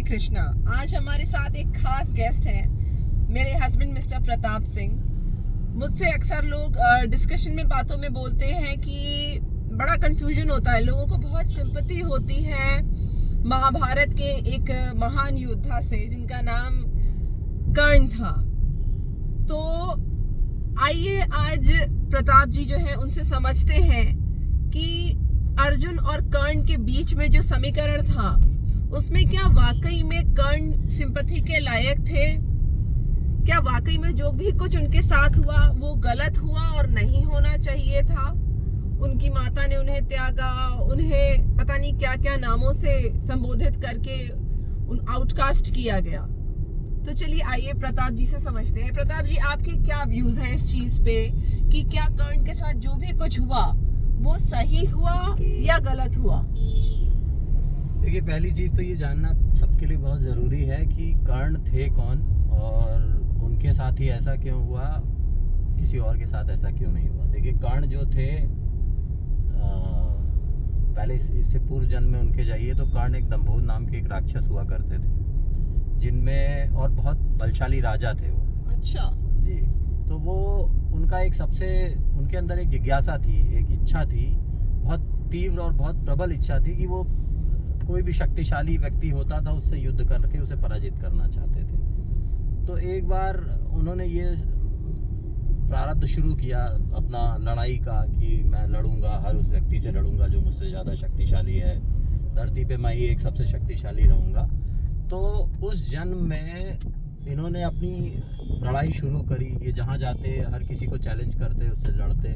कृष्णा। आज हमारे साथ एक खास गेस्ट हैं, मेरे हस्बैंड मिस्टर प्रताप सिंह। मुझसे अक्सर लोग डिस्कशन में बातों में बोलते हैं कि बड़ा कंफ्यूजन होता है, लोगों को बहुत सिंपैथी होती है महाभारत के एक महान योद्धा से जिनका नाम कर्ण था। तो आइए आज प्रताप जी जो है उनसे समझते हैं कि अर्जुन और कर्ण के बीच में जो समीकरण था उसमें क्या वाकई में कर्ण सिंपैथी के लायक थे? क्या वाकई में जो भी कुछ उनके साथ हुआ वो गलत हुआ और नहीं होना चाहिए था? उनकी माता ने उन्हें त्यागा, उन्हें पता नहीं क्या क्या नामों से संबोधित करके उन आउटकास्ट किया गया। तो चलिए आइए प्रताप जी से समझते हैं। प्रताप जी, आपके क्या व्यूज हैं इस चीज पे कि क्या कर्ण के साथ जो भी कुछ हुआ वो सही हुआ या गलत हुआ? देखिए, पहली चीज़ तो ये जानना सबके लिए बहुत ज़रूरी है कि कर्ण थे कौन और उनके साथ ही ऐसा क्यों हुआ, किसी और के साथ ऐसा क्यों नहीं हुआ। देखिए, कर्ण जो थे पहले इससे पूर्व जन्म में उनके जाइए तो कर्ण एक दंभोज नाम के एक राक्षस हुआ करते थे, जिनमें और बहुत बलशाली राजा थे वो। अच्छा जी। तो वो उनका एक सबसे उनके अंदर एक जिज्ञासा थी, एक इच्छा थी, बहुत तीव्र और बहुत प्रबल इच्छा थी कि वो कोई भी शक्तिशाली व्यक्ति होता था उससे युद्ध करके उसे पराजित करना चाहते थे। तो एक बार उन्होंने ये प्रारब्ध शुरू किया अपना लड़ाई का कि मैं लड़ूंगा, हर उस व्यक्ति से लड़ूंगा जो मुझसे ज़्यादा शक्तिशाली है, धरती पे मैं ही एक सबसे शक्तिशाली रहूंगा। तो उस जन्म में इन्होंने अपनी लड़ाई शुरू करी। ये जहाँ जाते हर किसी को चैलेंज करते, उससे लड़ते,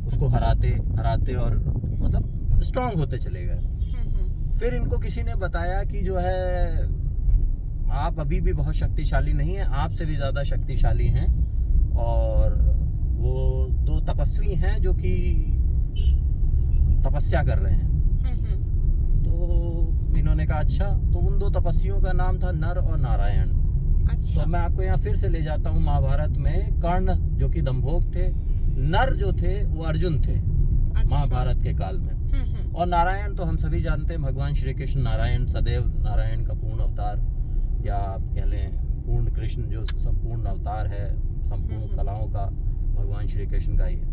उसको हराते और मतलब स्ट्रांग होते चले गए। फिर इनको किसी ने बताया कि जो है आप अभी भी बहुत शक्तिशाली नहीं हैं, आपसे भी ज़्यादा शक्तिशाली हैं और वो दो तपस्वी हैं जो कि तपस्या कर रहे हैं। तो इन्होंने कहा अच्छा। तो उन दो तपस्वियों का नाम था नर और नारायण। अच्छा। तो मैं आपको यहाँ फिर से ले जाता हूँ महाभारत में। कर्ण जो कि दंभोग थे, नर जो थे वो अर्जुन थे। अच्छा। महाभारत के काल में। और नारायण तो हम सभी जानते हैं, भगवान श्री कृष्ण नारायण, सदैव नारायण का पूर्ण अवतार या आप कह लें पूर्ण कृष्ण जो संपूर्ण अवतार है, संपूर्ण कलाओं का भगवान श्री कृष्ण का ही है।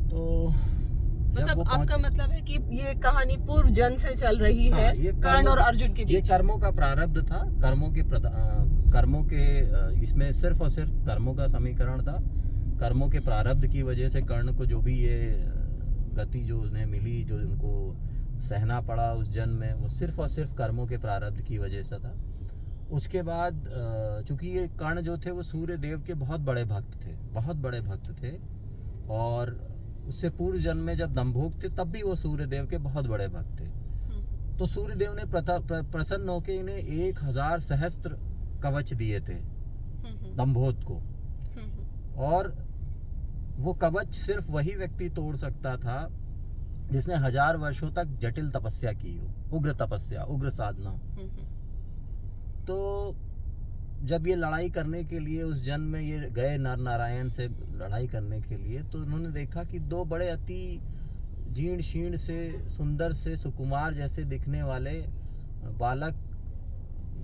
तो मतलब आपका मतलब है कि ये कहानी पूर्व जन्म से चल रही है। हाँ, ये कर्ण और अर्जुन के बीच ये कर्मों का प्रारब्ध था, कर्मों के इसमें सिर्फ और सिर्फ कर्मों का समीकरण था। कर्मों के प्रारब्ध की वजह से कर्ण को जो भी ये गति जो उन्हें मिली, जो उनको सहना पड़ा उस जन्म में, वो सिर्फ और सिर्फ कर्मों के प्रारब्ध की वजह से था। उसके बाद चूंकि ये कर्ण जो थे वो सूर्य देव के बहुत बड़े भक्त थे और उससे पूर्व जन्म में जब दंभोग थे तब भी वो सूर्य देव के बहुत बड़े भक्त थे। तो सूर्य देव ने प्रसन्न होकर इन्हें 1000 सहस्त्र कवच दिए थे दंभोग को, और वो कवच सिर्फ वही व्यक्ति तोड़ सकता था जिसने 1000 वर्षों तक जटिल तपस्या की हो, उग्र तपस्या, उग्र साधना। तो जब ये लड़ाई करने के लिए उस जन्म में ये गए नर नारायण से लड़ाई करने के लिए, तो उन्होंने देखा कि दो बड़े अति जीर्ण शीर्ण से, सुंदर से, सुकुमार जैसे दिखने वाले बालक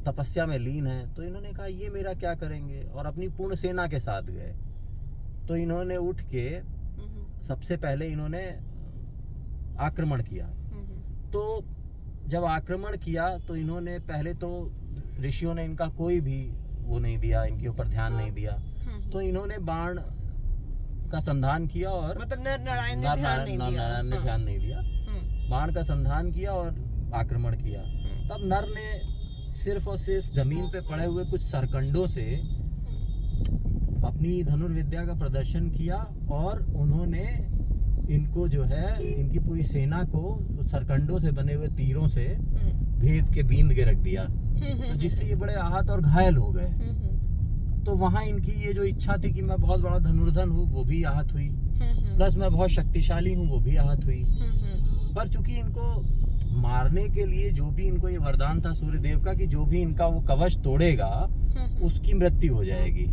तपस्या में लीन हैं। तो इन्होंने कहा ये मेरा क्या करेंगे, और अपनी पूर्ण सेना के साथ गए। तो इन्होंने उठ के सबसे पहले इन्होंने आक्रमण किया। तो जब आक्रमण किया तो इन्होंने पहले तो ऋषियों ने इनका कोई भी वो नहीं दिया, इनके ऊपर ध्यान नहीं दिया। तो इन्होंने बाण का संधान किया और मतलब नारायण ने ध्यान नहीं दिया। बाण का संधान किया और आक्रमण किया। तब नर ने सिर्फ और सिर्फ जमीन पे पड़े हुए कुछ सरकंडों से अपनी धनुर्विद्या का प्रदर्शन किया और उन्होंने इनको जो है, इनकी पूरी सेना को सरकंडों से बने हुए तीरों से भेद के बींद के रख दिया, तो जिससे ये बड़े आहत और घायल हो गए। तो वहां इनकी ये जो इच्छा थी कि मैं बहुत बड़ा धनुर्धर हूँ वो भी आहत हुई, प्लस मैं बहुत शक्तिशाली हूँ वो भी आहत हुई। पर चूंकि इनको मारने के लिए जो भी इनको ये वरदान था सूर्य देव का कि जो भी इनका वो कवच तोड़ेगा उसकी मृत्यु हो जाएगी।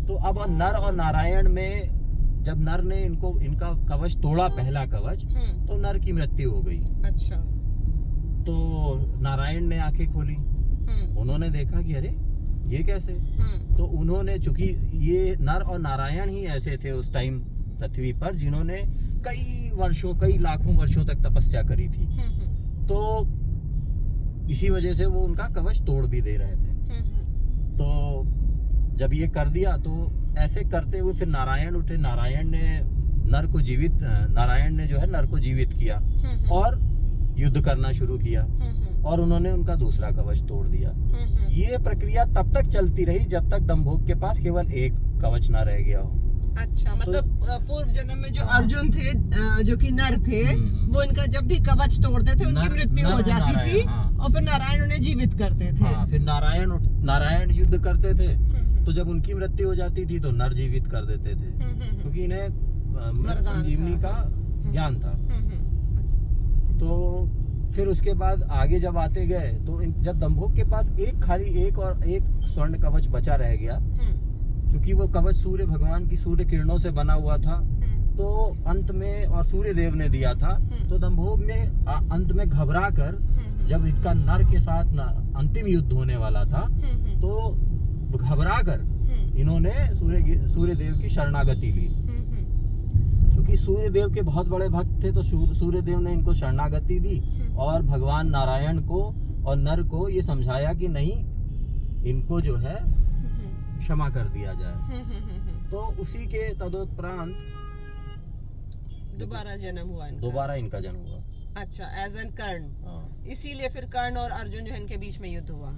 तो अब नर और नारायण में जब नर ने इनका कवच तोड़ा, पहला कवच, तो नर की मृत्यु हो गई। अच्छा। तो नारायण ने आंखें खोली, उन्होंने देखा कि अरे ये कैसे। तो उन्होंने, चूंकि ये नर और नारायण ही ऐसे थे उस टाइम पृथ्वी पर जिन्होंने कई लाखों वर्षों तक तपस्या करी थी, तो इसी वजह से वो उनका कवच तोड़ भी दे रहे थे। तो जब ये कर दिया तो ऐसे करते हुए फिर नारायण उठे, नारायण ने जो है नर को जीवित किया और युद्ध करना शुरू किया और उन्होंने उनका दूसरा कवच तोड़ दिया। ये प्रक्रिया तब तक चलती रही जब तक दंभोग के पास केवल एक कवच ना रह गया हो। अच्छा, मतलब पूर्व जन्म में जो अर्जुन थे, जो कि नर थे, वो इनका जब भी कवच तोड़ते थे उनकी मृत्यु हो जाती थी। और फिर नारायण उन्हें जीवित करते थे। फिर नारायण युद्ध करते थे, तो जब उनकी मृत्यु हो जाती थी तो नर जीवित कर देते थे, क्योंकि इन्हें संजीवनी का ज्ञान था। तो फिर उसके बाद आगे जब आते गए तो जब दंभोग के पास एक स्वर्ण कवच बचा रह गया, क्योंकि वो कवच सूर्य भगवान की सूर्य किरणों से बना हुआ था, तो अंत में, और सूर्य देव ने दिया था, तो दंभोग ने अंत में घबरा कर, जब इसका नर के साथ अंतिम युद्ध होने वाला था, तो घबरा कर इन्होंने सूर्य देव की शरणागति ली। क्योंकि सूर्य देव के बहुत बड़े भक्त थे, तो सूर्य देव ने इनको शरणागति दी और भगवान नारायण को और नर को ये समझाया कि नहीं, इनको जो है क्षमा कर दिया जाए। तो उसी के तदोपरांत दोबारा इनका जन्म हुआ। अच्छा, एज एन कर्ण। हाँ। इसीलिए फिर कर्ण और अर्जुन जो है इनके बीच में युद्ध हुआ।